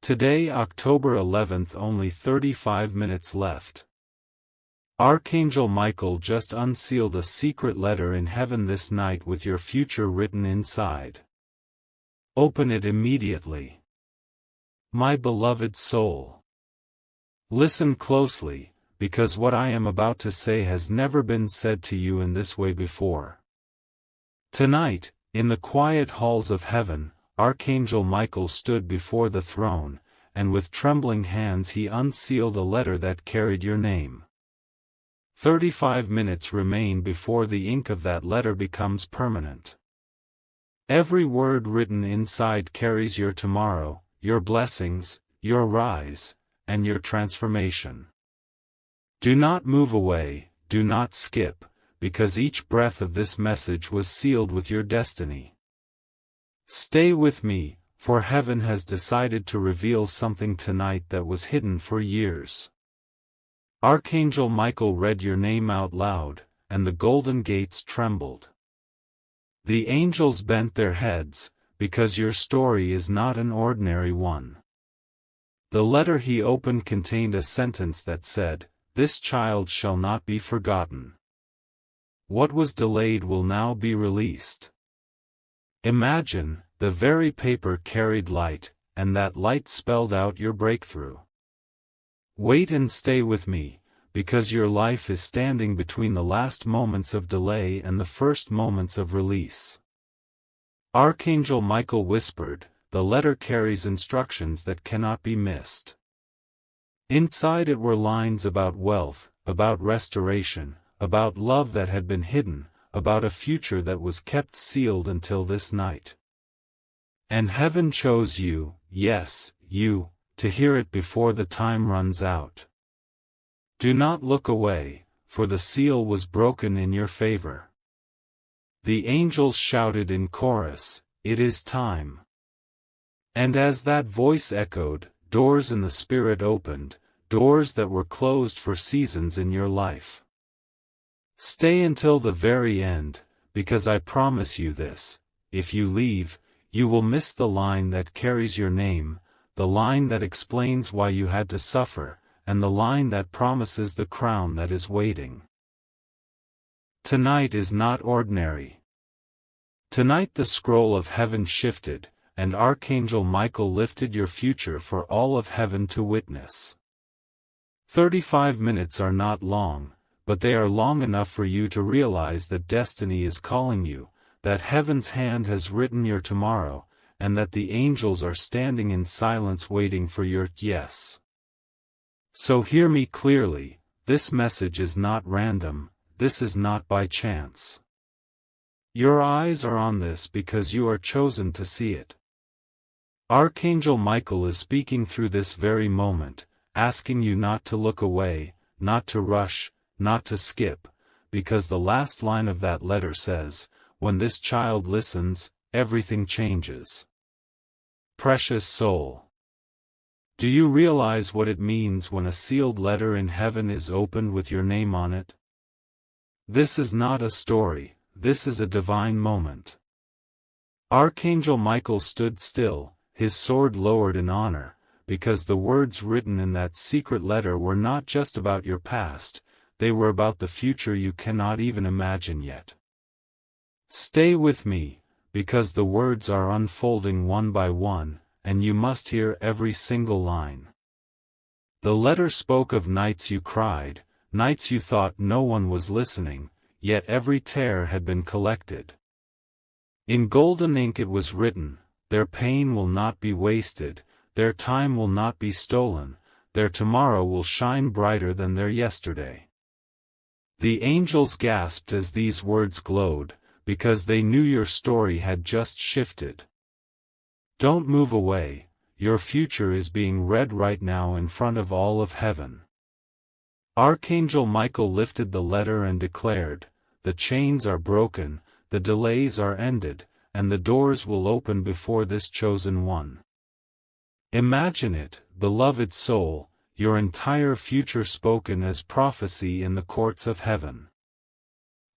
Today, October 11th, only 35 minutes left. Archangel Michael just unsealed a secret letter in heaven this night with your future written inside. Open it immediately. My beloved soul. Listen closely, because what I am about to say has never been said to you in this way before. Tonight, in the quiet halls of heaven, Archangel Michael stood before the throne, and with trembling hands he unsealed a letter that carried your name. 35 minutes remain before the ink of that letter becomes permanent. Every word written inside carries your tomorrow, your blessings, your rise, and your transformation. Do not move away, do not skip, because each breath of this message was sealed with your destiny. Stay with me, for heaven has decided to reveal something tonight that was hidden for years. Archangel Michael read your name out loud, and the golden gates trembled. The angels bent their heads, because your story is not an ordinary one. The letter he opened contained a sentence that said, "This child shall not be forgotten. What was delayed will now be released." Imagine, the very paper carried light, and that light spelled out your breakthrough. Wait and stay with me, because your life is standing between the last moments of delay and the first moments of release. Archangel Michael whispered, "The letter carries instructions that cannot be missed." Inside it were lines about wealth, about restoration, about love that had been hidden, about a future that was kept sealed until this night. And heaven chose you, yes, you, to hear it before the time runs out. Do not look away, for the seal was broken in your favor. The angels shouted in chorus, "It is time." And as that voice echoed, doors in the spirit opened, doors that were closed for seasons in your life. Stay until the very end, because I promise you this: if you leave, you will miss the line that carries your name, the line that explains why you had to suffer, and the line that promises the crown that is waiting. Tonight is not ordinary. Tonight the scroll of heaven shifted, and Archangel Michael lifted your future for all of heaven to witness. 35 minutes are not long, but they are long enough for you to realize that destiny is calling you, that heaven's hand has written your tomorrow, and that the angels are standing in silence waiting for your yes. So hear me clearly, this message is not random, this is not by chance. Your eyes are on this because you are chosen to see it. Archangel Michael is speaking through this very moment, asking you not to look away, not to rush, not to skip, because the last line of that letter says, "When this child listens, everything changes." Precious soul. Do you realize what it means when a sealed letter in heaven is opened with your name on it? This is not a story, this is a divine moment. Archangel Michael stood still, his sword lowered in honor, because the words written in that secret letter were not just about your past, they were about the future you cannot even imagine yet. Stay with me, because the words are unfolding one by one, and you must hear every single line. The letter spoke of nights you cried, nights you thought no one was listening, yet every tear had been collected. In golden ink it was written, "Their pain will not be wasted, their time will not be stolen, their tomorrow will shine brighter than their yesterday." The angels gasped as these words glowed, because they knew your story had just shifted. Don't move away, your future is being read right now in front of all of heaven. Archangel Michael lifted the letter and declared, "The chains are broken, the delays are ended, and the doors will open before this chosen one." Imagine it, beloved soul, your entire future spoken as prophecy in the courts of heaven.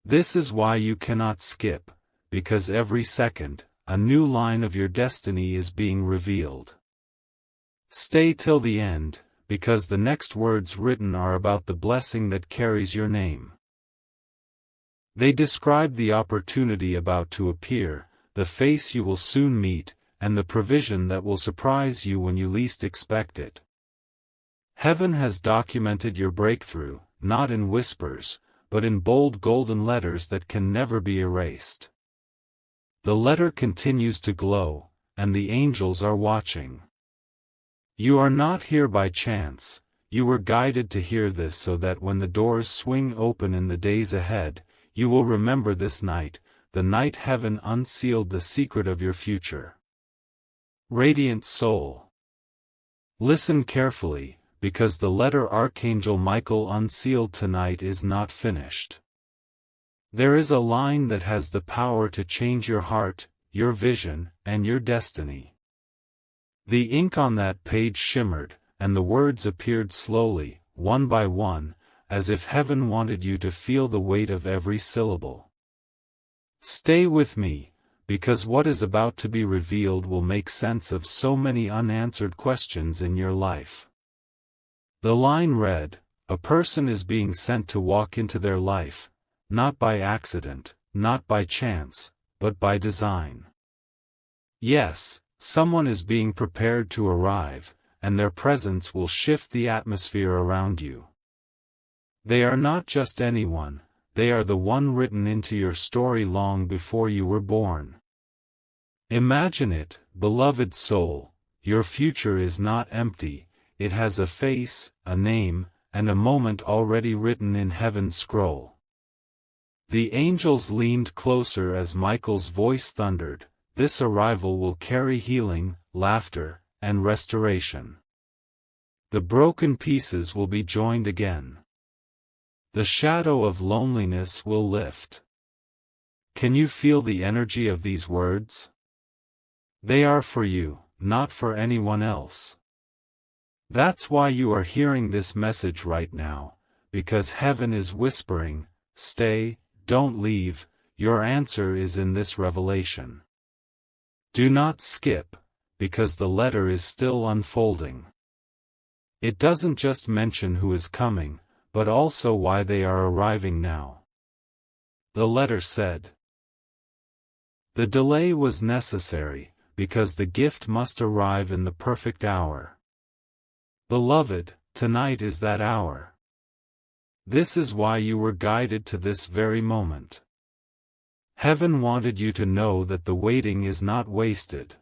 This is why you cannot skip, because every second, a new line of your destiny is being revealed. Stay till the end, because the next words written are about the blessing that carries your name. They describe the opportunity about to appear, the face you will soon meet, and the provision that will surprise you when you least expect it. Heaven has documented your breakthrough, not in whispers, but in bold golden letters that can never be erased. The letter continues to glow, and the angels are watching. You are not here by chance, you were guided to hear this so that when the doors swing open in the days ahead, you will remember this night, the night heaven unsealed the secret of your future. Radiant soul. Listen carefully, because the letter Archangel Michael unsealed tonight is not finished. There is a line that has the power to change your heart, your vision, and your destiny. The ink on that page shimmered, and the words appeared slowly, one by one, as if heaven wanted you to feel the weight of every syllable. Stay with me, because what is about to be revealed will make sense of so many unanswered questions in your life. The line read, "A person is being sent to walk into their life, not by accident, not by chance, but by design." Yes, someone is being prepared to arrive, and their presence will shift the atmosphere around you. They are not just anyone, they are the one written into your story long before you were born. Imagine it, beloved soul, your future is not empty, it has a face, a name, and a moment already written in heaven's scroll. The angels leaned closer as Michael's voice thundered, "This arrival will carry healing, laughter, and restoration. The broken pieces will be joined again. The shadow of loneliness will lift." Can you feel the energy of these words? They are for you, not for anyone else. That's why you are hearing this message right now, because heaven is whispering, "Stay, don't leave, your answer is in this revelation." Do not skip, because the letter is still unfolding. It doesn't just mention who is coming, but also why they are arriving now. The letter said, "The delay was necessary, because the gift must arrive in the perfect hour. Beloved, tonight is that hour. This is why you were guided to this very moment. Heaven wanted you to know that the waiting is not wasted.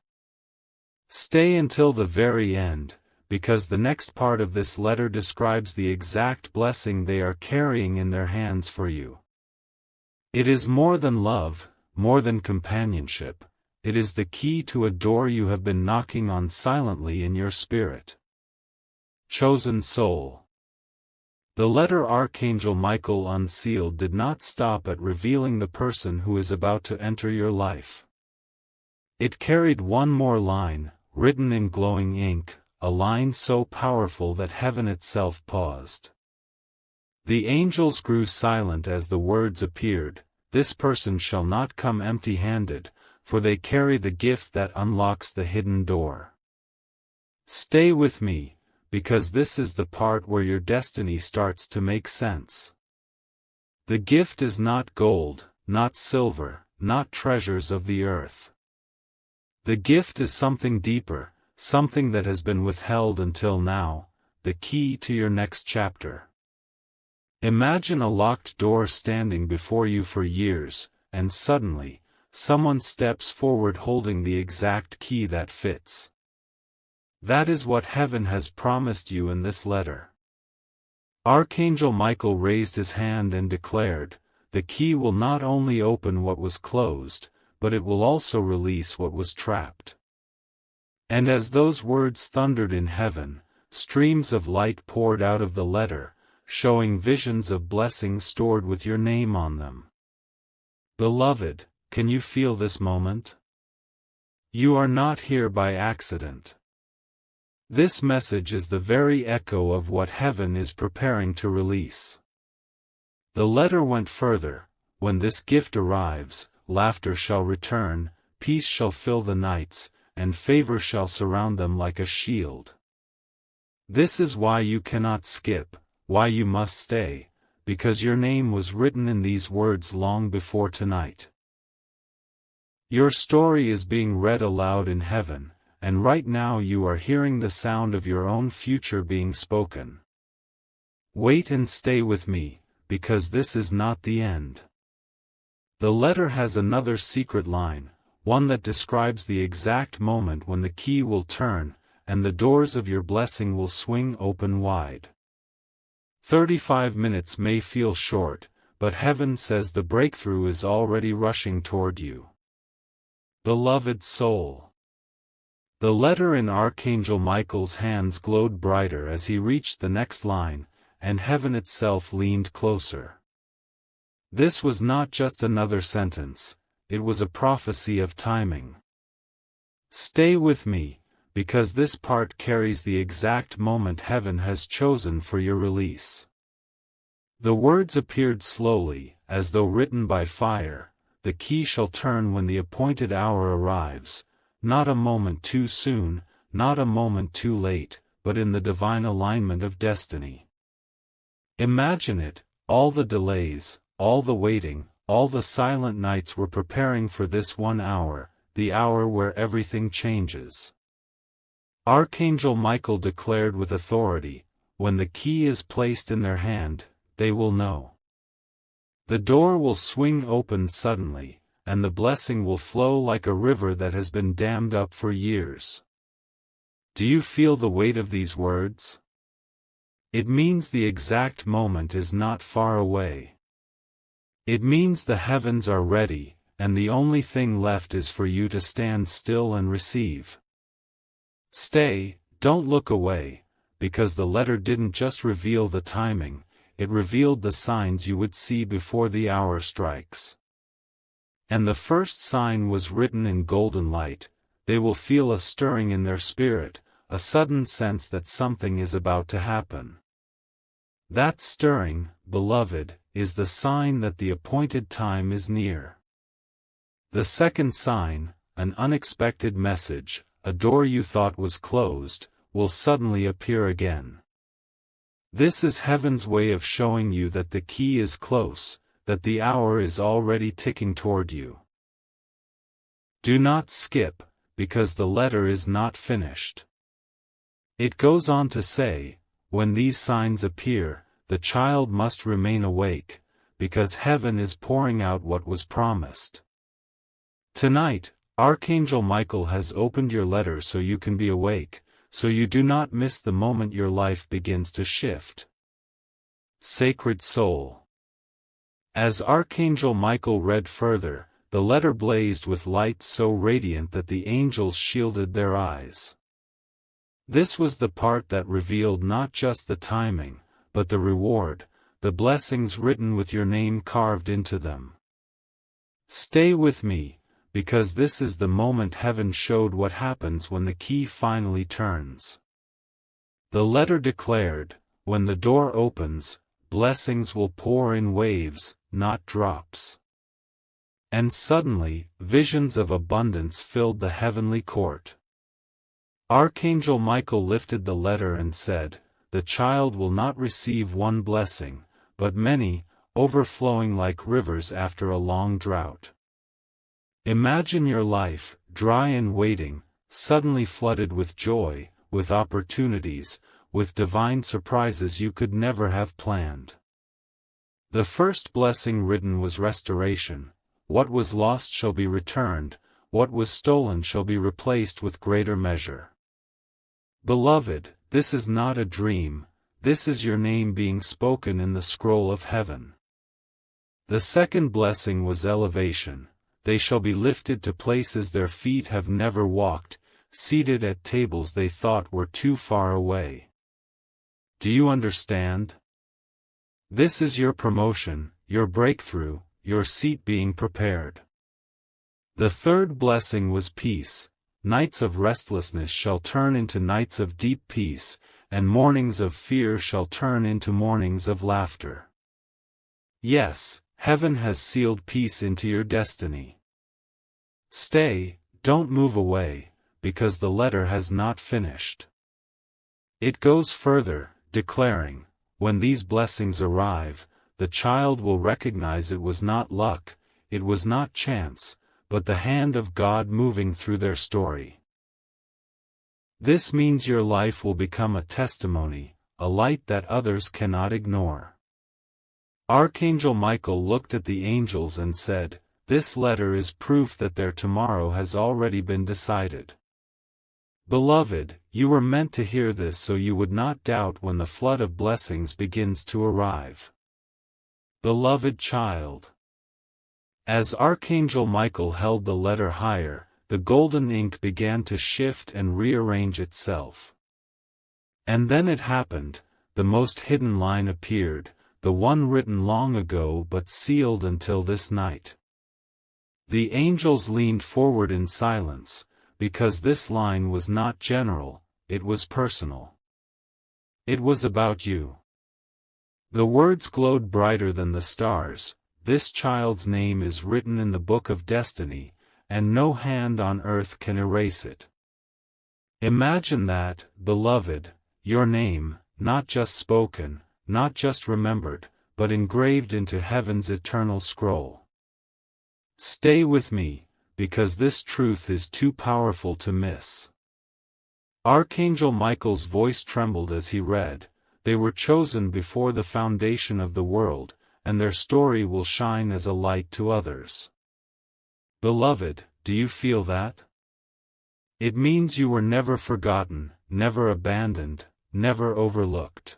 Stay until the very end, because the next part of this letter describes the exact blessing they are carrying in their hands for you. It is more than love, more than companionship, it is the key to a door you have been knocking on silently in your spirit. Chosen soul. The letter Archangel Michael unsealed did not stop at revealing the person who is about to enter your life. It carried one more line, written in glowing ink, a line so powerful that heaven itself paused. The angels grew silent as the words appeared, "This person shall not come empty-handed, for they carry the gift that unlocks the hidden door." Stay with me, because this is the part where your destiny starts to make sense. The gift is not gold, not silver, not treasures of the earth. The gift is something deeper, something that has been withheld until now, the key to your next chapter. Imagine a locked door standing before you for years, and suddenly, someone steps forward holding the exact key that fits. That is what heaven has promised you in this letter. Archangel Michael raised his hand and declared, "The key will not only open what was closed, but it will also release what was trapped." And as those words thundered in heaven, streams of light poured out of the letter, showing visions of blessings stored with your name on them. Beloved, can you feel this moment? You are not here by accident. This message is the very echo of what heaven is preparing to release. The letter went further, "When this gift arrives, laughter shall return, peace shall fill the nights, and favor shall surround them like a shield." This is why you cannot skip, why you must stay, because your name was written in these words long before tonight. Your story is being read aloud in heaven, and right now you are hearing the sound of your own future being spoken. Wait and stay with me, because this is not the end. The letter has another secret line, one that describes the exact moment when the key will turn, and the doors of your blessing will swing open wide. 35 minutes may feel short, but heaven says the breakthrough is already rushing toward you. Beloved soul. The letter in Archangel Michael's hands glowed brighter as he reached the next line, and heaven itself leaned closer. This was not just another sentence, it was a prophecy of timing. Stay with me, because this part carries the exact moment heaven has chosen for your release. The words appeared slowly, as though written by fire. The key shall turn when the appointed hour arrives, not a moment too soon, not a moment too late, but in the divine alignment of destiny. Imagine it, all the delays, all the waiting, all the silent nights were preparing for this 1 hour, the hour where everything changes. Archangel Michael declared with authority, when the key is placed in their hand, they will know. The door will swing open suddenly, and the blessing will flow like a river that has been dammed up for years. Do you feel the weight of these words? It means the exact moment is not far away. It means the heavens are ready, and the only thing left is for you to stand still and receive. Stay, don't look away, because the letter didn't just reveal the timing, it revealed the signs you would see before the hour strikes. And the first sign was written in golden light. They will feel a stirring in their spirit, a sudden sense that something is about to happen. That stirring, beloved, is the sign that the appointed time is near. The second sign, an unexpected message, a door you thought was closed, will suddenly appear again. This is heaven's way of showing you that the key is close, that the hour is already ticking toward you. Do not skip, because the letter is not finished. It goes on to say, when these signs appear, the child must remain awake, because heaven is pouring out what was promised. Tonight, Archangel Michael has opened your letter so you can be awake, so you do not miss the moment your life begins to shift. Sacred soul. As Archangel Michael read further, the letter blazed with light so radiant that the angels shielded their eyes. This was the part that revealed not just the timing, but the reward, the blessings written with your name carved into them. Stay with me, because this is the moment heaven showed what happens when the key finally turns. The letter declared, when the door opens, blessings will pour in waves, not drops. And suddenly, visions of abundance filled the heavenly court. Archangel Michael lifted the letter and said, the child will not receive one blessing, but many, overflowing like rivers after a long drought. Imagine your life, dry and waiting, suddenly flooded with joy, with opportunities, with divine surprises you could never have planned. The first blessing written was restoration. What was lost shall be returned, what was stolen shall be replaced with greater measure. Beloved, this is not a dream, this is your name being spoken in the scroll of heaven. The second blessing was elevation. They shall be lifted to places their feet have never walked, seated at tables they thought were too far away. Do you understand? This is your promotion, your breakthrough, your seat being prepared. The third blessing was peace. Nights of restlessness shall turn into nights of deep peace, and mornings of fear shall turn into mornings of laughter. Yes, heaven has sealed peace into your destiny. Stay, don't move away, because the letter has not finished. It goes further, declaring, when these blessings arrive, the child will recognize it was not luck, it was not chance, but the hand of God moving through their story. This means your life will become a testimony, a light that others cannot ignore. Archangel Michael looked at the angels and said, "This letter is proof that their tomorrow has already been decided." Beloved, you were meant to hear this so you would not doubt when the flood of blessings begins to arrive. Beloved child. As Archangel Michael held the letter higher, the golden ink began to shift and rearrange itself. And then it happened, the most hidden line appeared, the one written long ago but sealed until this night. The angels leaned forward in silence, because this line was not general, it was personal. It was about you. The words glowed brighter than the stars. This child's name is written in the book of destiny, and no hand on earth can erase it. Imagine that, beloved, your name, not just spoken, not just remembered, but engraved into heaven's eternal scroll. Stay with me, because this truth is too powerful to miss. Archangel Michael's voice trembled as he read, "They were chosen before the foundation of the world, and their story will shine as a light to others." Beloved, do you feel that? It means you were never forgotten, never abandoned, never overlooked.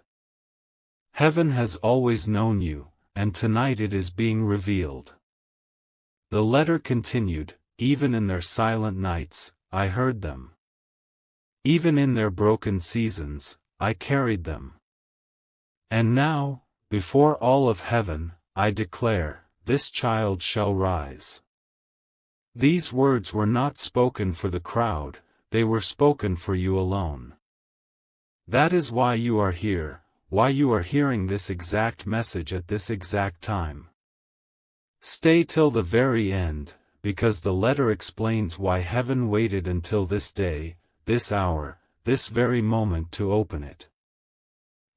Heaven has always known you, and tonight it is being revealed. The letter continued, "Even in their silent nights, I heard them. Even in their broken seasons, I carried them. And now, before all of heaven, I declare, this child shall rise." These words were not spoken for the crowd, they were spoken for you alone. That is why you are here, why you are hearing this exact message at this exact time. Stay till the very end, because the letter explains why heaven waited until this day, this hour, this very moment to open it.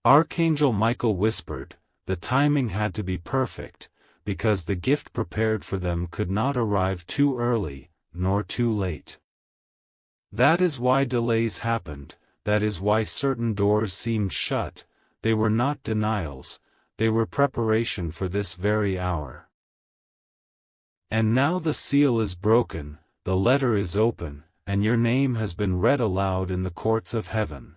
Archangel Michael whispered, the timing had to be perfect, because the gift prepared for them could not arrive too early, nor too late. That is why delays happened, that is why certain doors seemed shut. They were not denials, they were preparation for this very hour. And now the seal is broken, the letter is open, and your name has been read aloud in the courts of heaven.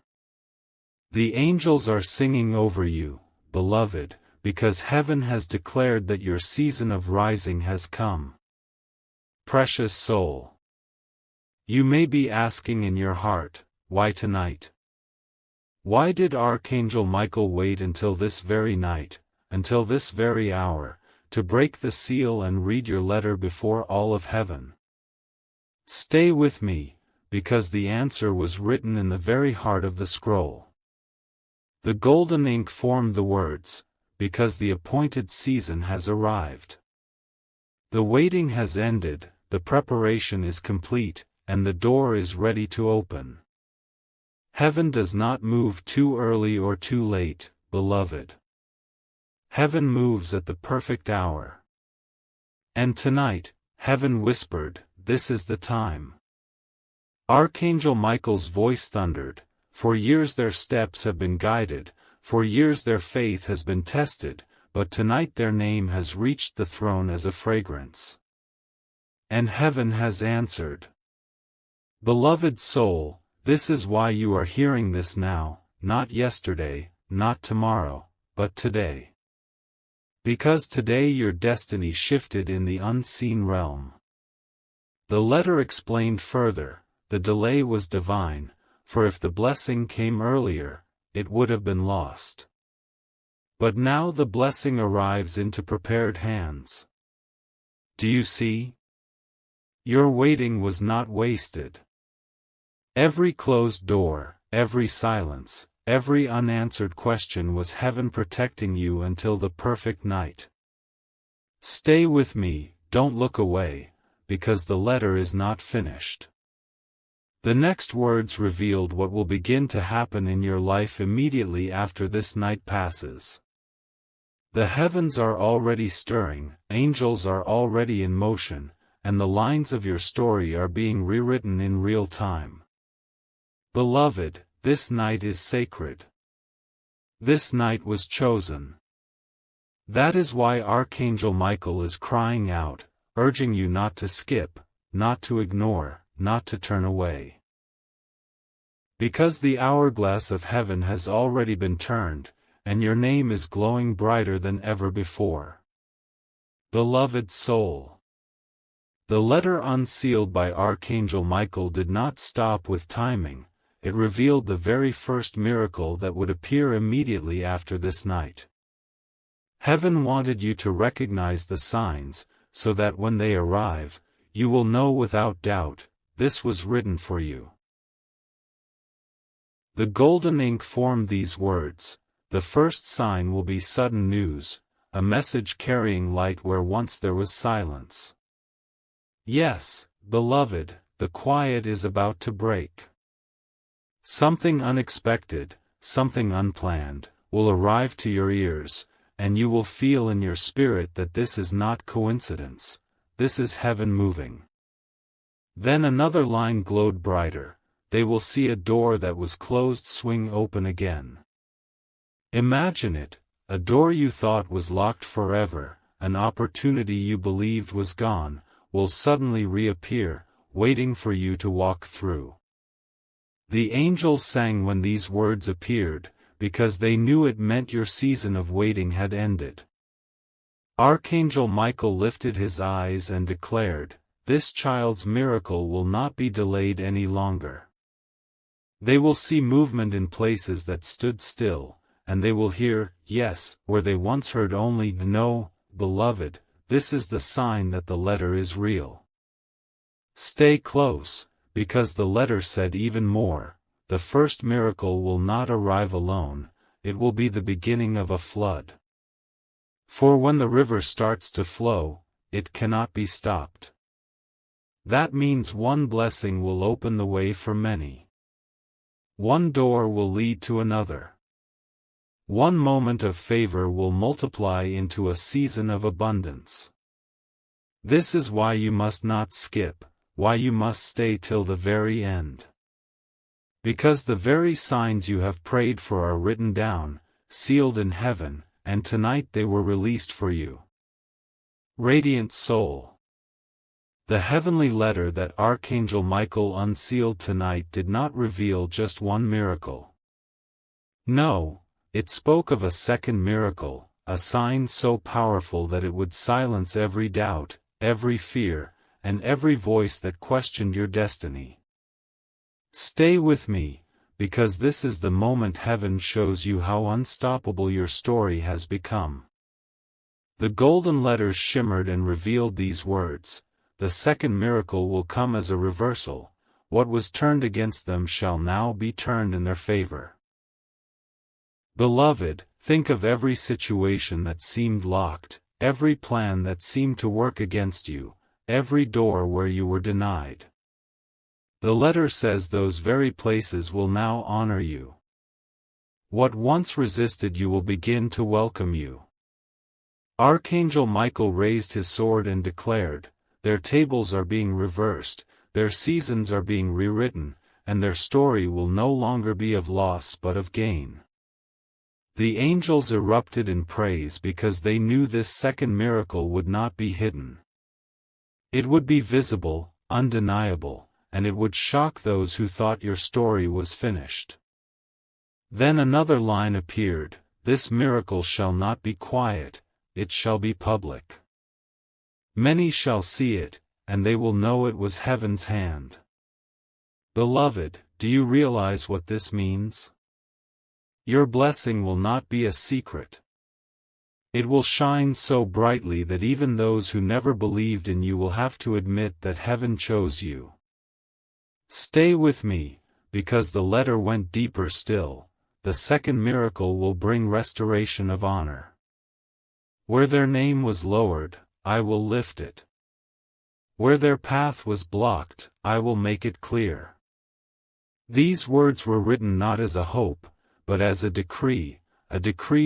The angels are singing over you, beloved, because heaven has declared that your season of rising has come. Precious soul. You may be asking in your heart, why tonight? Why did Archangel Michael wait until this very night, until this very hour, to break the seal and read your letter before all of heaven? Stay with me, because the answer was written in the very heart of the scroll. The golden ink formed the words, because the appointed season has arrived. The waiting has ended, the preparation is complete, and the door is ready to open. Heaven does not move too early or too late, beloved. Heaven moves at the perfect hour. And tonight, heaven whispered, this is the time. Archangel Michael's voice thundered, for years their steps have been guided, for years their faith has been tested, but tonight their name has reached the throne as a fragrance. And heaven has answered. Beloved soul, this is why you are hearing this now, not yesterday, not tomorrow, but today. Because today your destiny shifted in the unseen realm. The letter explained further, the delay was divine, for if the blessing came earlier, it would have been lost. But now the blessing arrives into prepared hands. Do you see? Your waiting was not wasted. Every closed door, every silence, every unanswered question was heaven protecting you until the perfect night. Stay with me, don't look away, because the letter is not finished. The next words revealed what will begin to happen in your life immediately after this night passes. The heavens are already stirring, angels are already in motion, and the lines of your story are being rewritten in real time. Beloved, this night is sacred. This night was chosen. That is why Archangel Michael is crying out, urging you not to skip, not to ignore, not to turn away. Because the hourglass of heaven has already been turned, and your name is glowing brighter than ever before. Beloved soul. The letter unsealed by Archangel Michael did not stop with timing, it revealed the very first miracle that would appear immediately after this night. Heaven wanted you to recognize the signs, so that when they arrive, you will know without doubt, this was written for you. The golden ink formed these words. The first sign will be sudden news, a message carrying light where once there was silence. Yes, beloved, the quiet is about to break. Something unexpected, something unplanned, will arrive to your ears, and you will feel in your spirit that this is not coincidence, this is heaven moving. Then another line glowed brighter, they will see a door that was closed swing open again. Imagine it, a door you thought was locked forever, an opportunity you believed was gone, will suddenly reappear, waiting for you to walk through. The angels sang when these words appeared, because they knew it meant your season of waiting had ended. Archangel Michael lifted his eyes and declared, "This child's miracle will not be delayed any longer." They will see movement in places that stood still, and they will hear, yes, where they once heard only no. Beloved, this is the sign that the letter is real. Stay close, because the letter said even more, the first miracle will not arrive alone, it will be the beginning of a flood. For when the river starts to flow, it cannot be stopped. That means one blessing will open the way for many. One door will lead to another. One moment of favor will multiply into a season of abundance. This is why you must not skip, why you must stay till the very end. Because the very signs you have prayed for are written down, sealed in heaven, and tonight they were released for you. Radiant soul. The heavenly letter that Archangel Michael unsealed tonight did not reveal just one miracle. No. It spoke of a second miracle, a sign so powerful that it would silence every doubt, every fear, and every voice that questioned your destiny. Stay with me, because this is the moment heaven shows you how unstoppable your story has become. The golden letters shimmered and revealed these words, the second miracle will come as a reversal, what was turned against them shall now be turned in their favor. Beloved, think of every situation that seemed locked, every plan that seemed to work against you, every door where you were denied. The letter says those very places will now honor you. What once resisted you will begin to welcome you. Archangel Michael raised his sword and declared, their tables are being reversed, their seasons are being rewritten, and their story will no longer be of loss but of gain. The angels erupted in praise because they knew this second miracle would not be hidden. It would be visible, undeniable, and it would shock those who thought your story was finished. Then another line appeared, this miracle shall not be quiet, it shall be public. Many shall see it, and they will know it was heaven's hand. Beloved, do you realize what this means? Your blessing will not be a secret. It will shine so brightly that even those who never believed in you will have to admit that heaven chose you. Stay with me, because the letter went deeper still, the second miracle will bring restoration of honor. Where their name was lowered, I will lift it. Where their path was blocked, I will make it clear. These words were written not as a hope, but as a decree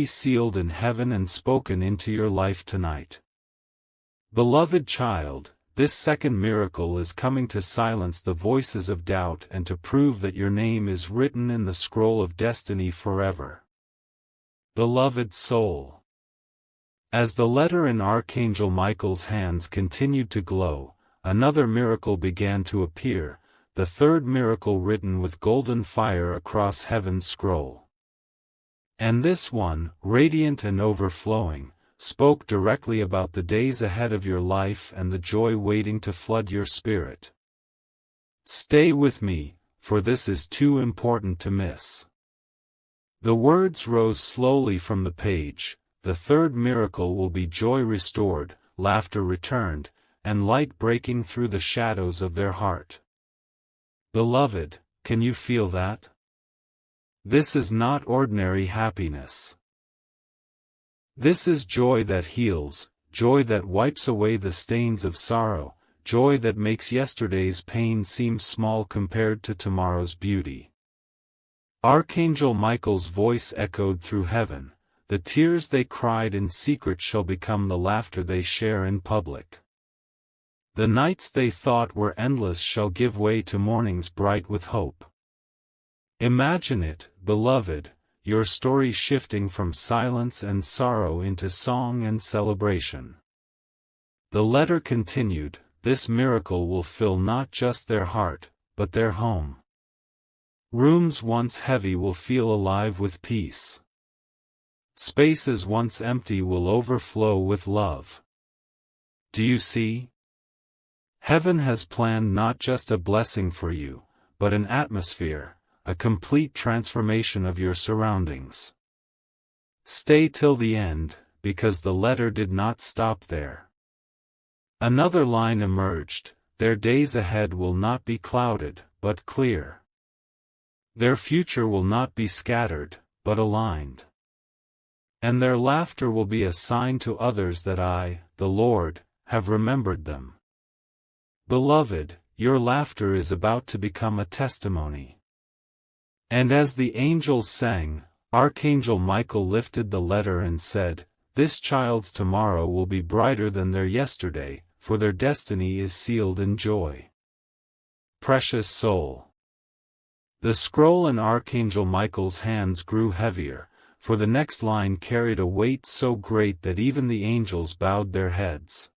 sealed in heaven and spoken into your life tonight. Beloved child, this second miracle is coming to silence the voices of doubt and to prove that your name is written in the scroll of destiny forever. Beloved soul. As the letter in Archangel Michael's hands continued to glow, another miracle began to appear, the third miracle written with golden fire across heaven's scroll. And this one, radiant and overflowing, spoke directly about the days ahead of your life and the joy waiting to flood your spirit. Stay with me, for this is too important to miss. The words rose slowly from the page. The third miracle will be joy restored, laughter returned, and light breaking through the shadows of their heart. Beloved, can you feel that? This is not ordinary happiness. This is joy that heals, joy that wipes away the stains of sorrow, joy that makes yesterday's pain seem small compared to tomorrow's beauty. Archangel Michael's voice echoed through heaven. The tears they cried in secret shall become the laughter they share in public. The nights they thought were endless shall give way to mornings bright with hope. Imagine it, beloved, your story shifting from silence and sorrow into song and celebration. The letter continued, this miracle will fill not just their heart, but their home. Rooms once heavy will feel alive with peace. Spaces once empty will overflow with love. Do you see? Heaven has planned not just a blessing for you, but an atmosphere, a complete transformation of your surroundings. Stay till the end, because the letter did not stop there. Another line emerged, their days ahead will not be clouded, but clear. Their future will not be scattered, but aligned. And their laughter will be a sign to others that I, the Lord, have remembered them. Beloved, your laughter is about to become a testimony. And as the angels sang, Archangel Michael lifted the letter and said, this child's tomorrow will be brighter than their yesterday, for their destiny is sealed in joy. Precious soul. The scroll in Archangel Michael's hands grew heavier, for the next line carried a weight so great that even the angels bowed their heads.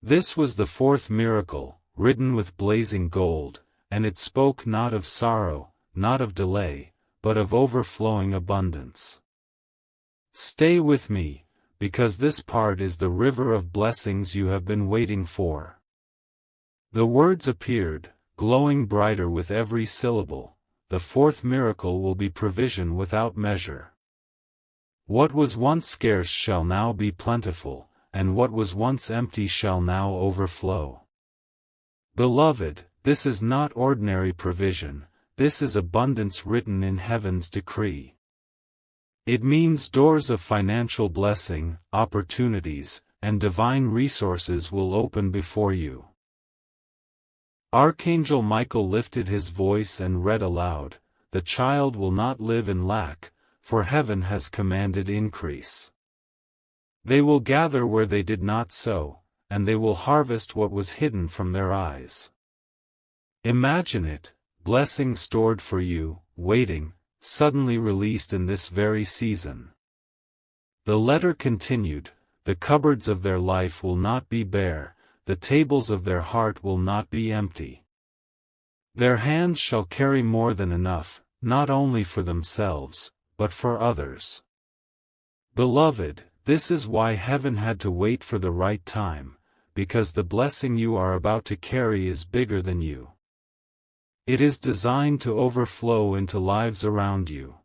This was the fourth miracle, written with blazing gold, and it spoke not of sorrow, not of delay, but of overflowing abundance. Stay with me, because this part is the river of blessings you have been waiting for. The words appeared, glowing brighter with every syllable. The fourth miracle will be provision without measure. What was once scarce shall now be plentiful, and what was once empty shall now overflow. Beloved, this is not ordinary provision, this is abundance written in heaven's decree. It means doors of financial blessing, opportunities, and divine resources will open before you. Archangel Michael lifted his voice and read aloud, the child will not live in lack, for heaven has commanded increase. They will gather where they did not sow, and they will harvest what was hidden from their eyes. Imagine it, blessing stored for you, waiting, suddenly released in this very season. The letter continued, the cupboards of their life will not be bare, the tables of their heart will not be empty. Their hands shall carry more than enough, not only for themselves, but for others. Beloved, this is why heaven had to wait for the right time, because the blessing you are about to carry is bigger than you. It is designed to overflow into lives around you.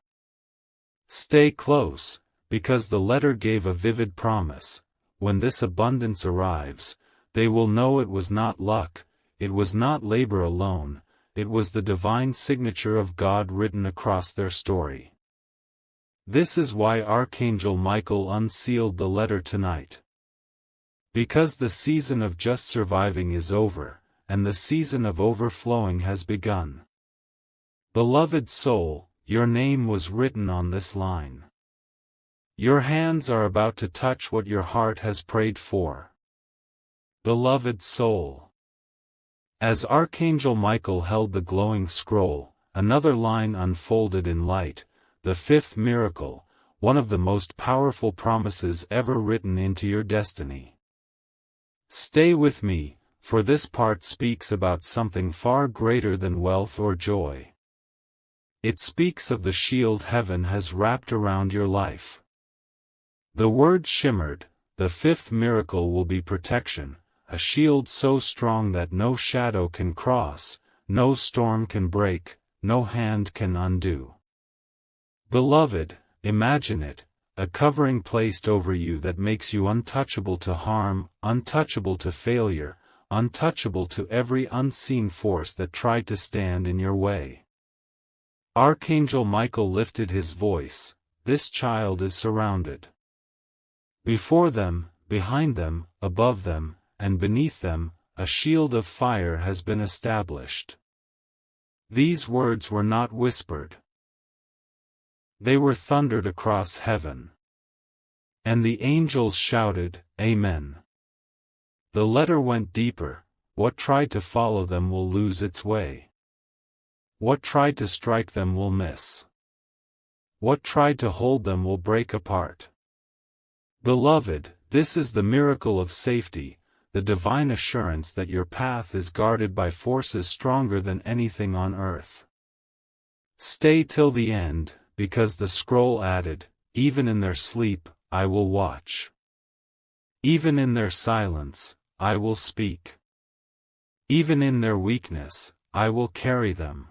Stay close, because the letter gave a vivid promise. When this abundance arrives, they will know it was not luck, it was not labor alone, it was the divine signature of God written across their story. This is why Archangel Michael unsealed the letter tonight. Because the season of just surviving is over, and the season of overflowing has begun. Beloved soul, your name was written on this line. Your hands are about to touch what your heart has prayed for. Beloved soul. As Archangel Michael held the glowing scroll, another line unfolded in light, the fifth miracle, one of the most powerful promises ever written into your destiny. Stay with me, for this part speaks about something far greater than wealth or joy. It speaks of the shield heaven has wrapped around your life. The word shimmered, the fifth miracle will be protection, a shield so strong that no shadow can cross, no storm can break, no hand can undo. Beloved, imagine it, a covering placed over you that makes you untouchable to harm, untouchable to failure, untouchable to every unseen force that tried to stand in your way. Archangel Michael lifted his voice, this child is surrounded. Before them, behind them, above them, and beneath them, a shield of fire has been established. These words were not whispered. They were thundered across heaven. And the angels shouted, Amen. The letter went deeper, what tried to follow them will lose its way. What tried to strike them will miss. What tried to hold them will break apart. Beloved, this is the miracle of safety, the divine assurance that your path is guarded by forces stronger than anything on earth. Stay till the end, because the scroll added, even in their sleep, I will watch. Even in their silence, I will speak. Even in their weakness, I will carry them.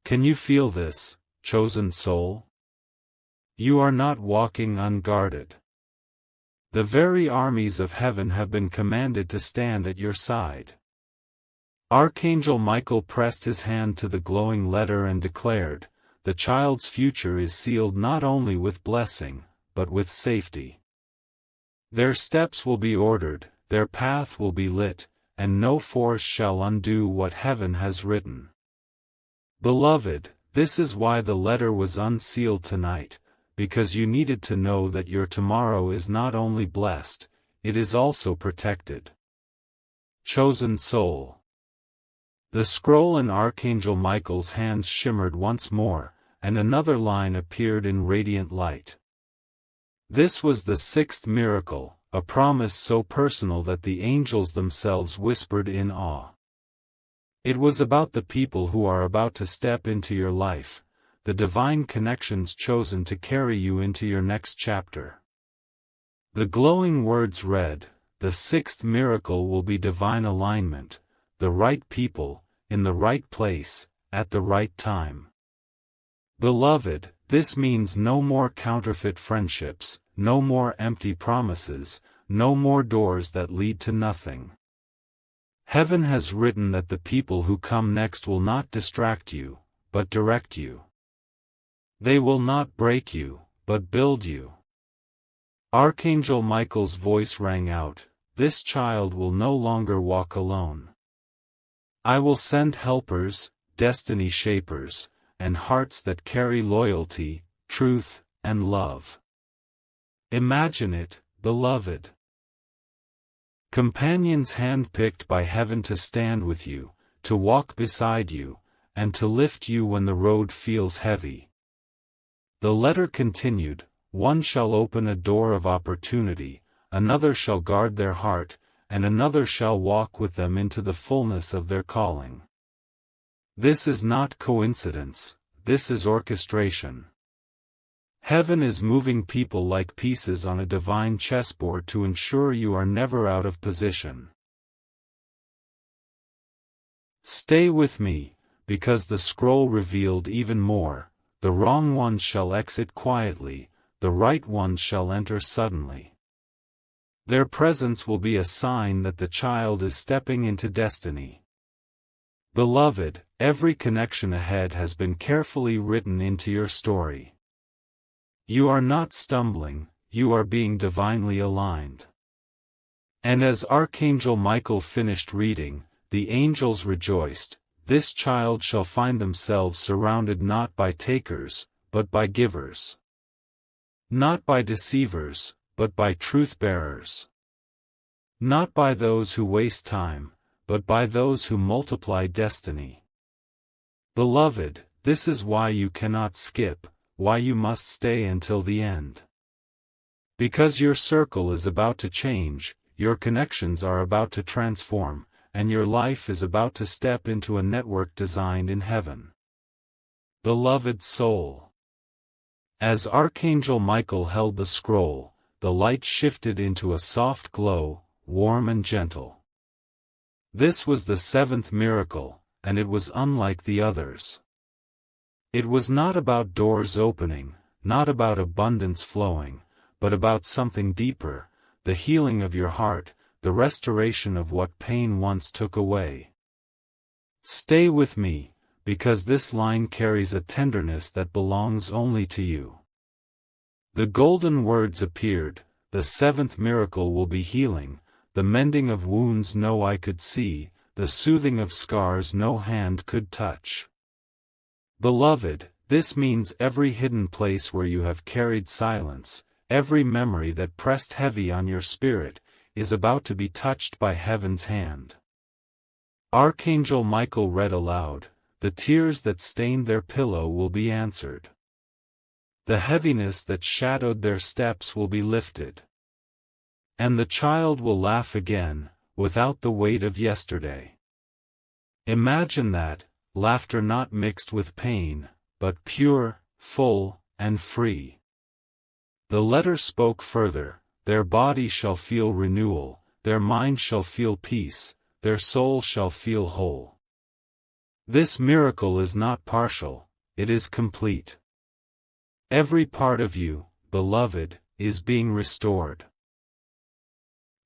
Can you feel this, chosen soul? You are not walking unguarded. The very armies of heaven have been commanded to stand at your side. Archangel Michael pressed his hand to the glowing letter and declared, the child's future is sealed not only with blessing, but with safety. Their steps will be ordered, their path will be lit, and no force shall undo what heaven has written. Beloved, this is why the letter was unsealed tonight, because you needed to know that your tomorrow is not only blessed, it is also protected. Chosen soul. The scroll in Archangel Michael's hands shimmered once more, and another line appeared in radiant light. This was the sixth miracle, a promise so personal that the angels themselves whispered in awe. It was about the people who are about to step into your life, the divine connections chosen to carry you into your next chapter. The glowing words read, the sixth miracle will be divine alignment, the right people, in the right place, at the right time. Beloved, this means no more counterfeit friendships, no more empty promises, no more doors that lead to nothing. Heaven has written that the people who come next will not distract you, but direct you. They will not break you, but build you. Archangel Michael's voice rang out, this child will no longer walk alone. I will send helpers, destiny shapers, and hearts that carry loyalty, truth, and love. Imagine it, beloved. Companions handpicked by heaven to stand with you, to walk beside you, and to lift you when the road feels heavy. The letter continued, one shall open a door of opportunity, another shall guard their heart, and another shall walk with them into the fullness of their calling. This is not coincidence, this is orchestration. Heaven is moving people like pieces on a divine chessboard to ensure you are never out of position. Stay with me, because the scroll revealed even more, the wrong ones shall exit quietly, the right ones shall enter suddenly. Their presence will be a sign that the child is stepping into destiny. Beloved, every connection ahead has been carefully written into your story. You are not stumbling, you are being divinely aligned. And as Archangel Michael finished reading, the angels rejoiced, this child shall find themselves surrounded not by takers, but by givers. Not by deceivers, but by truth-bearers. Not by those who waste time, but by those who multiply destiny. Beloved, this is why you cannot skip, why you must stay until the end. Because your circle is about to change, your connections are about to transform, and your life is about to step into a network designed in heaven. Beloved soul. As Archangel Michael held the scroll, the light shifted into a soft glow, warm and gentle. This was the seventh miracle, and it was unlike the others. It was not about doors opening, not about abundance flowing, but about something deeper, the healing of your heart, the restoration of what pain once took away. Stay with me, because this line carries a tenderness that belongs only to you. The golden words appeared, the seventh miracle will be healing, the mending of wounds no eye could see, the soothing of scars no hand could touch. Beloved, this means every hidden place where you have carried silence, every memory that pressed heavy on your spirit, is about to be touched by heaven's hand. Archangel Michael read aloud, the tears that stained their pillow will be answered. The heaviness that shadowed their steps will be lifted. And the child will laugh again, without the weight of yesterday. Imagine that, laughter not mixed with pain, but pure, full, and free. The letter spoke further, their body shall feel renewal, their mind shall feel peace, their soul shall feel whole. This miracle is not partial, it is complete. Every part of you, beloved, is being restored.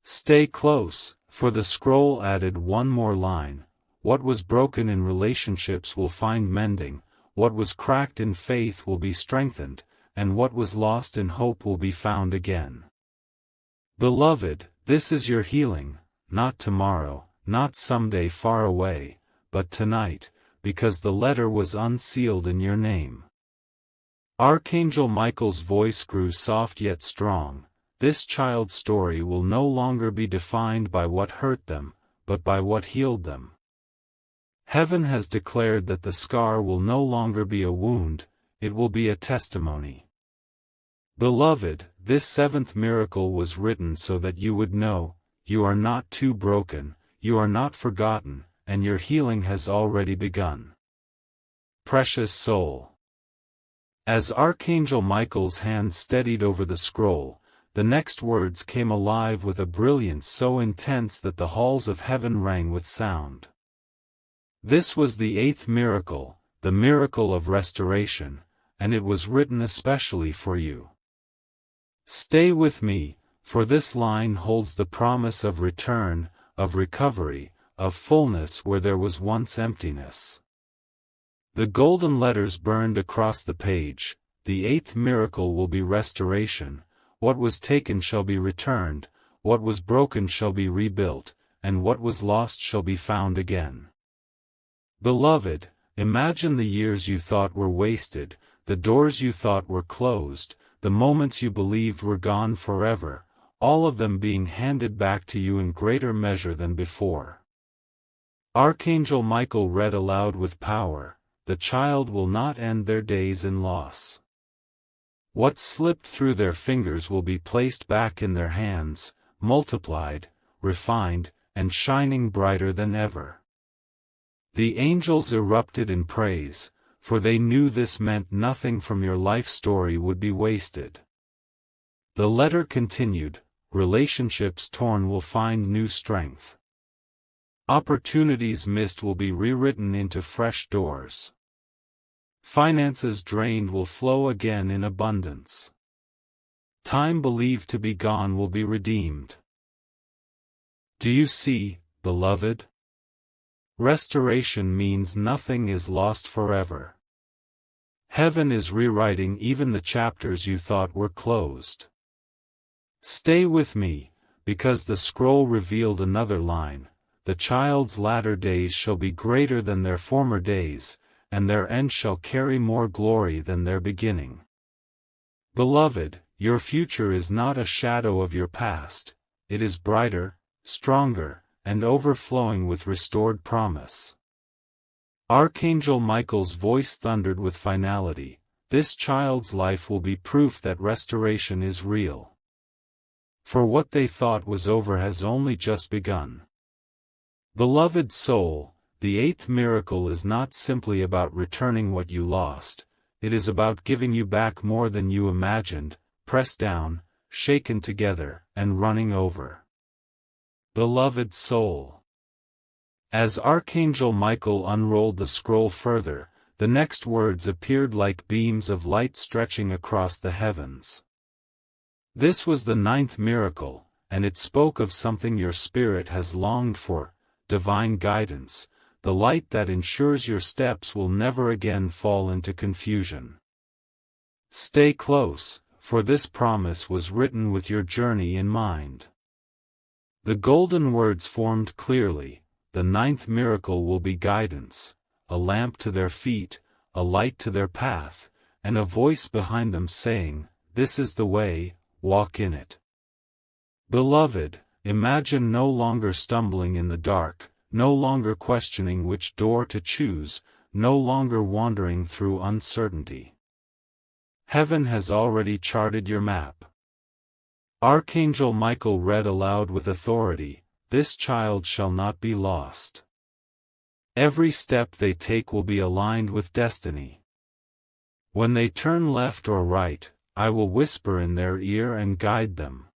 Stay close, for the scroll added one more line. What was broken in relationships will find mending, what was cracked in faith will be strengthened, and what was lost in hope will be found again. Beloved, this is your healing, not tomorrow, not someday far away, but tonight, because the letter was unsealed in your name. Archangel Michael's voice grew soft yet strong. This child's story will no longer be defined by what hurt them, but by what healed them. Heaven has declared that the scar will no longer be a wound, it will be a testimony. Beloved, this seventh miracle was written so that you would know, you are not too broken, you are not forgotten, and your healing has already begun. Precious soul. As Archangel Michael's hand steadied over the scroll, the next words came alive with a brilliance so intense that the halls of heaven rang with sound. This was the eighth miracle, the miracle of restoration, and it was written especially for you. Stay with me, for this line holds the promise of return, of recovery, of fullness where there was once emptiness. The golden letters burned across the page, the eighth miracle will be restoration, what was taken shall be returned, what was broken shall be rebuilt, and what was lost shall be found again. Beloved, imagine the years you thought were wasted, the doors you thought were closed, the moments you believed were gone forever, all of them being handed back to you in greater measure than before. Archangel Michael read aloud with power, the child will not end their days in loss. What slipped through their fingers will be placed back in their hands, multiplied, refined, and shining brighter than ever. The angels erupted in praise, for they knew this meant nothing from your life story would be wasted. The letter continued, relationships torn will find new strength. Opportunities missed will be rewritten into fresh doors. Finances drained will flow again in abundance. Time believed to be gone will be redeemed. Do you see, beloved? Restoration means nothing is lost forever. Heaven is rewriting even the chapters you thought were closed. Stay with me, because the scroll revealed another line, the child's latter days shall be greater than their former days, and their end shall carry more glory than their beginning. Beloved, your future is not a shadow of your past, it is brighter, stronger, and overflowing with restored promise. Archangel Michael's voice thundered with finality, this child's life will be proof that restoration is real. For what they thought was over has only just begun. Beloved soul, the eighth miracle is not simply about returning what you lost, it is about giving you back more than you imagined, pressed down, shaken together, and running over. Beloved soul. As Archangel Michael unrolled the scroll further, the next words appeared like beams of light stretching across the heavens. This was the ninth miracle, and it spoke of something your spirit has longed for, divine guidance, the light that ensures your steps will never again fall into confusion. Stay close, for this promise was written with your journey in mind. The golden words formed clearly, the ninth miracle will be guidance, a lamp to their feet, a light to their path, and a voice behind them saying, "This is the way, walk in it." Beloved, imagine no longer stumbling in the dark, no longer questioning which door to choose, no longer wandering through uncertainty. Heaven has already charted your map. Archangel Michael read aloud with authority, "This child shall not be lost. Every step they take will be aligned with destiny. When they turn left or right, I will whisper in their ear and guide them."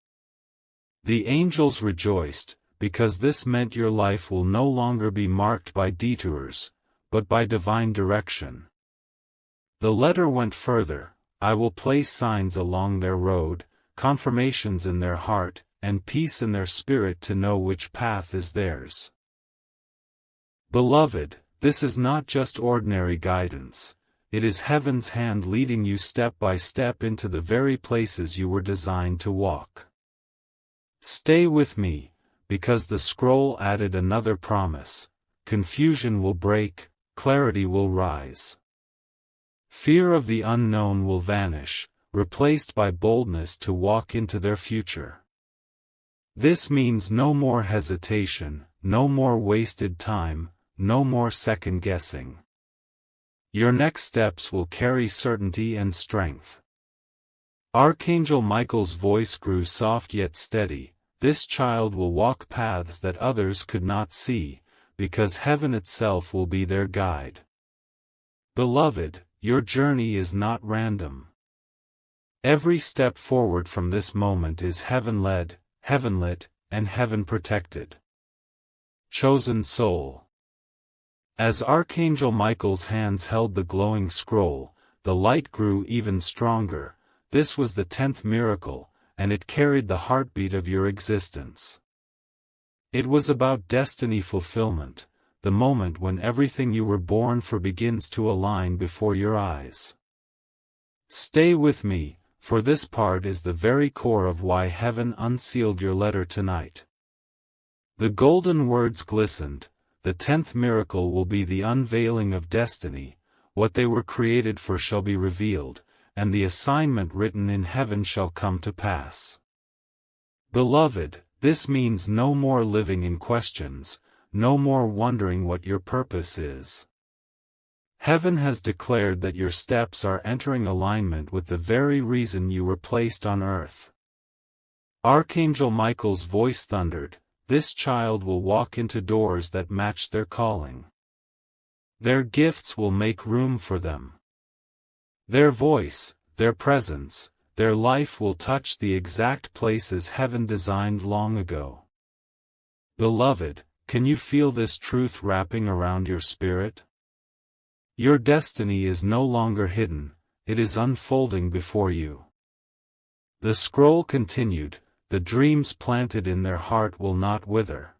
The angels rejoiced, because this meant your life will no longer be marked by detours, but by divine direction. The letter went further, "I will place signs along their road, confirmations in their heart, and peace in their spirit to know which path is theirs." Beloved, this is not just ordinary guidance, it is heaven's hand leading you step by step into the very places you were designed to walk. Stay with me, because the scroll added another promise: confusion will break, clarity will rise. Fear of the unknown will vanish, replaced by boldness to walk into their future. This means no more hesitation, no more wasted time, no more second-guessing. Your next steps will carry certainty and strength. Archangel Michael's voice grew soft yet steady, "This child will walk paths that others could not see, because heaven itself will be their guide." Beloved, your journey is not random. Every step forward from this moment is heaven-led, heaven-lit, and heaven-protected. Chosen soul. As Archangel Michael's hands held the glowing scroll, the light grew even stronger. This was the 10th miracle, and it carried the heartbeat of your existence. It was about destiny fulfillment, the moment when everything you were born for begins to align before your eyes. Stay with me, for this part is the very core of why heaven unsealed your letter tonight. The golden words glistened, "The 10th miracle will be the unveiling of destiny, what they were created for shall be revealed, and the assignment written in heaven shall come to pass." Beloved, this means no more living in questions, no more wondering what your purpose is. Heaven has declared that your steps are entering alignment with the very reason you were placed on earth. Archangel Michael's voice thundered, "This child will walk into doors that match their calling. Their gifts will make room for them. Their voice, their presence, their life will touch the exact places heaven designed long ago." Beloved, can you feel this truth wrapping around your spirit? Your destiny is no longer hidden, it is unfolding before you. The scroll continued, "The dreams planted in their heart will not wither.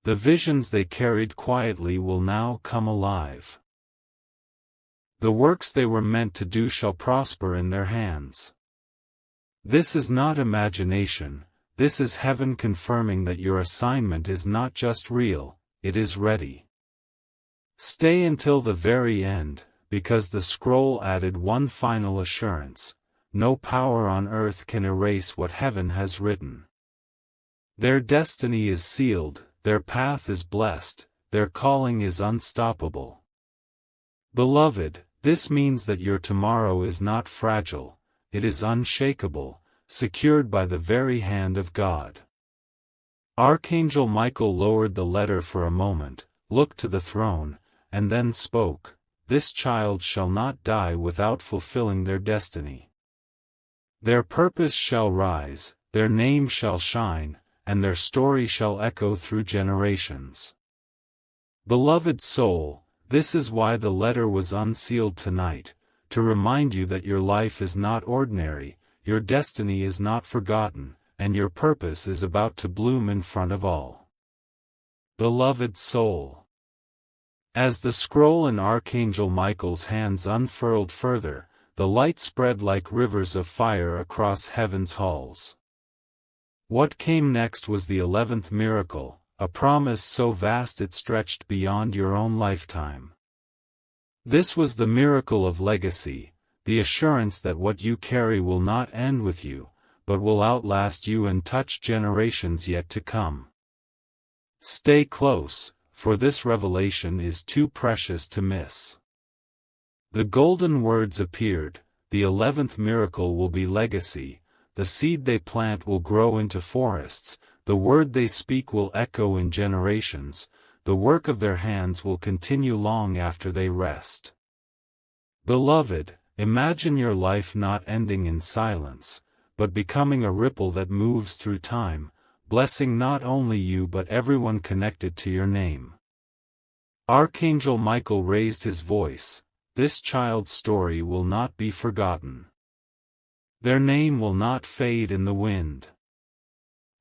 The visions they carried quietly will now come alive. The works they were meant to do shall prosper in their hands." This is not imagination, This is heaven confirming that your assignment is not just real, it is ready. Stay until the very end, because the scroll added one final assurance: no power on earth can erase what heaven has written. Their destiny is sealed, their path is blessed, their calling is unstoppable. Beloved, this means that your tomorrow is not fragile, it is unshakable, secured by the very hand of God. Archangel Michael lowered the letter for a moment, looked to the throne, and then spoke, "This child shall not die without fulfilling their destiny. Their purpose shall rise, their name shall shine, and their story shall echo through generations." Beloved soul, this is why the letter was unsealed tonight, to remind you that your life is not ordinary, your destiny is not forgotten, and your purpose is about to bloom in front of all. Beloved soul. As the scroll in Archangel Michael's hands unfurled further, the light spread like rivers of fire across heaven's halls. What came next was the 11th miracle, a promise so vast it stretched beyond your own lifetime. This was the miracle of legacy, the assurance that what you carry will not end with you, but will outlast you and touch generations yet to come. Stay close, for this revelation is too precious to miss. The golden words appeared: the 11th miracle will be legacy, the seed they plant will grow into forests, the word they speak will echo in generations, the work of their hands will continue long after they rest. Beloved, imagine your life not ending in silence, but becoming a ripple that moves through time, blessing not only you but everyone connected to your name. Archangel Michael raised his voice: "This child's story will not be forgotten. Their name will not fade in the wind.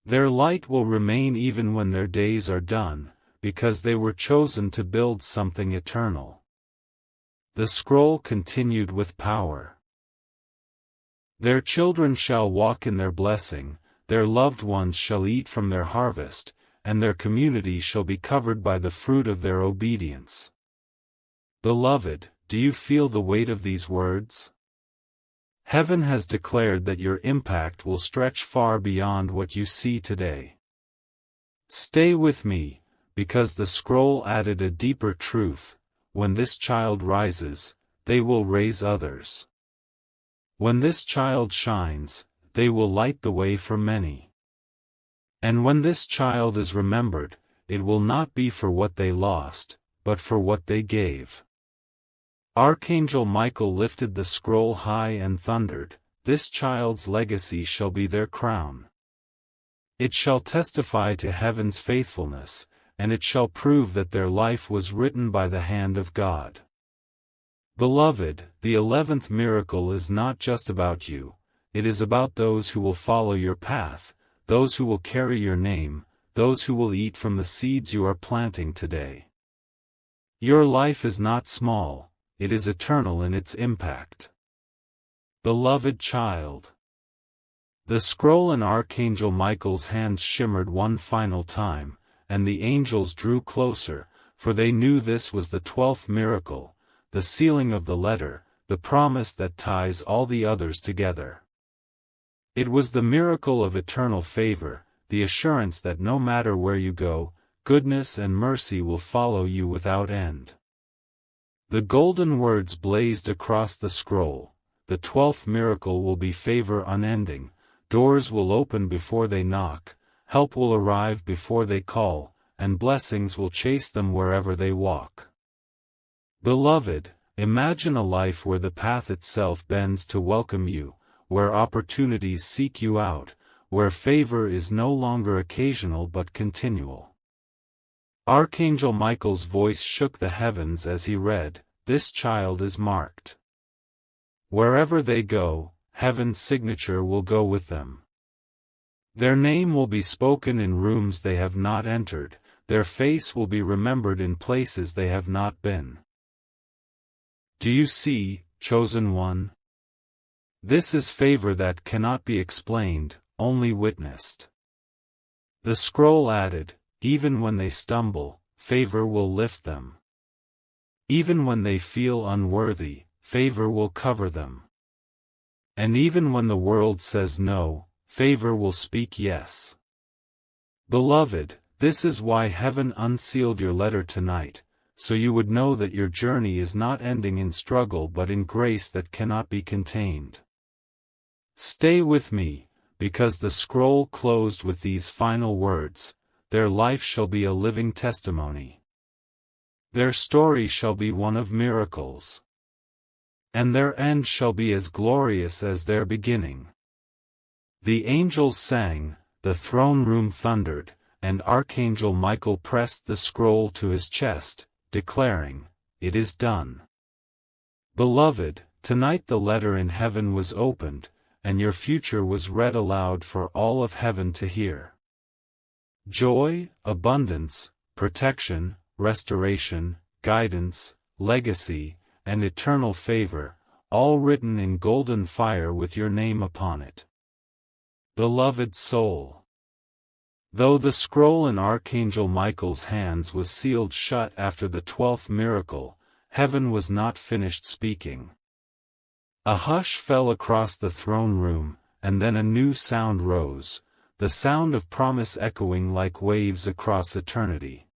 Their light will remain even when their days are done, because they were chosen to build something eternal." The scroll continued with power. "Their children shall walk in their blessing, their loved ones shall eat from their harvest, and their community shall be covered by the fruit of their obedience." Beloved, do you feel the weight of these words? Heaven has declared that your impact will stretch far beyond what you see today. Stay with me, because the scroll added a deeper truth: when this child rises, they will raise others. When this child shines, they will light the way for many. And when this child is remembered, it will not be for what they lost, but for what they gave. Archangel Michael lifted the scroll high and thundered, "This child's legacy shall be their crown. It shall testify to heaven's faithfulness, and it shall prove that their life was written by the hand of God." Beloved, the 11th miracle is not just about you, it is about those who will follow your path, those who will carry your name, those who will eat from the seeds you are planting today. Your life is not small, it is eternal in its impact. Beloved child. The scroll in Archangel Michael's hands shimmered one final time, and the angels drew closer, for they knew this was the 12th miracle, the sealing of the letter, the promise that ties all the others together. It was the miracle of eternal favor, the assurance that no matter where you go, goodness and mercy will follow you without end. The golden words blazed across the scroll: the 12th miracle will be favor unending, doors will open before they knock, help will arrive before they call, and blessings will chase them wherever they walk. Beloved, imagine a life where the path itself bends to welcome you, where opportunities seek you out, where favor is no longer occasional but continual. Archangel Michael's voice shook the heavens as he read, "This child is marked. Wherever they go, heaven's signature will go with them. Their name will be spoken in rooms they have not entered, their face will be remembered in places they have not been." Do you see, chosen one? This is favor that cannot be explained, only witnessed. The scroll added, even when they stumble, favor will lift them. Even when they feel unworthy, favor will cover them. And even when the world says no, favor will speak yes. Beloved, this is why heaven unsealed your letter tonight, so you would know that your journey is not ending in struggle but in grace that cannot be contained. Stay with me, because the scroll closed with these final words, their life shall be a living testimony. Their story shall be one of miracles. And their end shall be as glorious as their beginning. The angels sang, the throne room thundered, and Archangel Michael pressed the scroll to his chest, declaring, "It is done." Beloved, tonight the letter in heaven was opened, and your future was read aloud for all of heaven to hear. Joy, abundance, protection, restoration, guidance, legacy, and eternal favor, all written in golden fire with your name upon it. Beloved soul. Though the scroll in Archangel Michael's hands was sealed shut after the 12th miracle, heaven was not finished speaking. A hush fell across the throne room, and then a new sound rose, the sound of promise echoing like waves across eternity.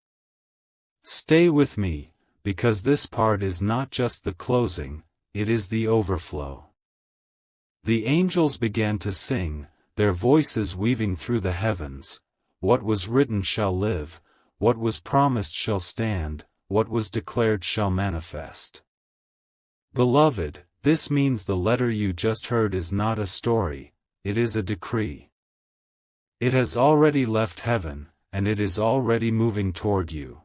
Stay with me, because this part is not just the closing, it is the overflow. The angels began to sing, their voices weaving through the heavens, what was written shall live, what was promised shall stand, what was declared shall manifest. Beloved, this means the letter you just heard is not a story, it is a decree. It has already left heaven, and it is already moving toward you.